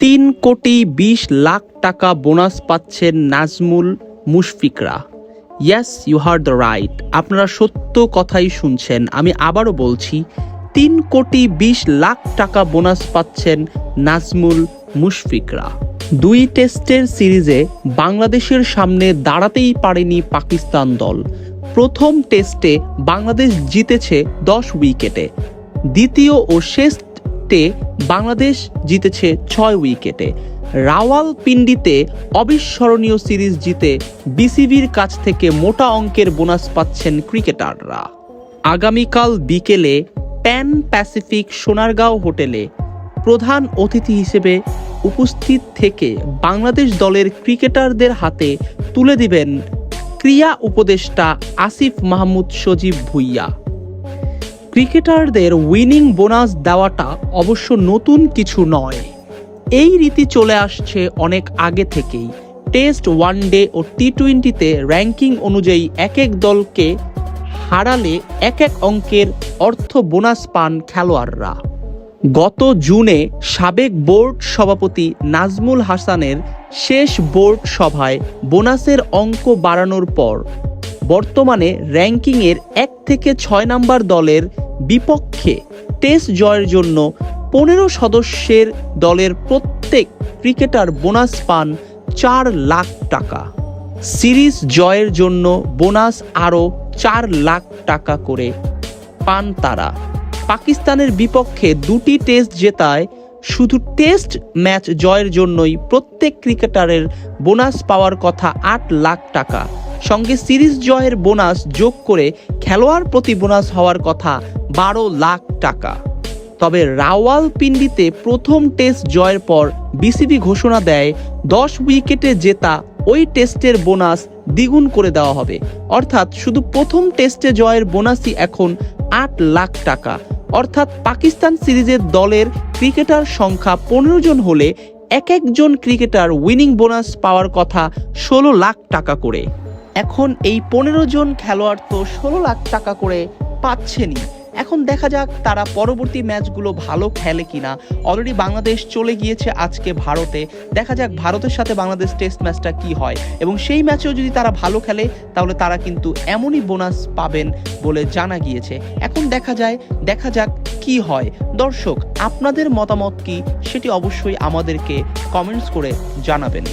3,20,00,000 টাকা বোনাস পাচ্ছেন নাজমুল মুশফিকরা। Yes, you heard the right, আপনারা সত্য কথাই শুনছেন। আমি আবারও বলছি, 3,20,00,000 টাকা বোনাস পাচ্ছেন নাজমুল মুশফিকরা। 2 টেস্টের সিরিজে বাংলাদেশের সামনে দাঁড়াতেই পারেনি পাকিস্তান দল। প্রথম টেস্টে বাংলাদেশ জিতেছে 10 উইকেটে, দ্বিতীয় ও শেষ টেস্টে বাংলাদেশ জিতেছে 6 উইকেটে। রাওয়ালপিন্ডিতে অবিস্মরণীয় সিরিজ জিতে বিসিবির কাছ থেকে মোটা অঙ্কের বোনাস পাচ্ছেন ক্রিকেটাররা। আগামীকাল বিকেলে প্যান প্যাসিফিক সোনারগাঁও হোটেলে প্রধান অতিথি হিসেবে উপস্থিত থেকে বাংলাদেশ দলের ক্রিকেটারদের হাতে তুলে দিবেন ক্রীড়া উপদেষ্টা আসিফ মাহমুদ সজীব ভুঁইয়া। ক্রিকেটারদের উইনিং বোনাস দেওয়াটা অবশ্য নতুন কিছু নয়, এই রীতি চলে আসছে অনেক আগে থেকেই। টেস্ট, ওয়ানডে ও টি-20-তে র্যাঙ্কিং অনুযায়ী এক এক দলকে হারালে এক এক অঙ্কের অর্থ বোনাস পান খেলোয়াড়রা। গত জুনে সাবেক বোর্ড সভাপতি নাজমুল হাসানের শেষ বোর্ড সভায় বোনাসের অঙ্ক বাড়ানোর পর বর্তমানে র্যাঙ্কিংয়ের 1 থেকে 6 নম্বর দলের বিপক্ষে টেস্ট জয়ের জন্য 15 সদস্যের দলের প্রত্যেক ক্রিকেটার বোনাস পান 4 লাখ টাকা। সিরিজ জয়ের জন্য বোনাস আরও 4 লাখ টাকা করে পান তারা। পাকিস্তানের বিপক্ষে 2টি টেস্ট জেতায় শুধু টেস্ট ম্যাচ জয়ের জন্যই প্রত্যেক ক্রিকেটারের বোনাস পাওয়ার কথা 8 লাখ টাকা। সঙ্গে সিরিজ জয়ের বোনাস যোগ করে খেলোয়াড় প্রতি বোনাস হওয়ার কথা 12 লাখ টাকা। তবে রাওয়ালপিন্ডিতে প্রথম টেস্ট জয়ের পর বিসিবি ঘোষণা দেয় 10 উইকেটে জেতা ওই টেস্টের বোনাস দ্বিগুণ করে দেওয়া হবে। অর্থাৎ শুধু প্রথম টেস্টে জয়ের বোনাসই এখন 8 লাখ টাকা। অর্থাৎ পাকিস্তান সিরিজের দলের ক্রিকেটার সংখ্যা 15 জন হলে এক একজন ক্রিকেটার উইনিং বোনাস পাওয়ার কথা 16 লাখ টাকা করে। এখন এই 15 জন খেলোয়াড় তো 16 লাখ টাকা করে পাচ্ছেনই। এখন দেখা যাক তারা পরবর্তী ম্যাচগুলো ভালো খেলে কিনা। অলরেডি বাংলাদেশ চলে গিয়েছে আজকে ভারতে, দেখা যাক ভারতের সাথে বাংলাদেশ টেস্ট ম্যাচটা কি হয়, এবং সেই ম্যাচেও যদি তারা ভালো খেলে তাহলে তারা কিন্তু এমনই বোনাস পাবেন বলে জানা গিয়েছে। এখন দেখা যাক কি হয়। দর্শক, আপনাদের মতামত কি সেটি অবশ্যই আমাদেরকে কমেন্টস করে জানাবেন।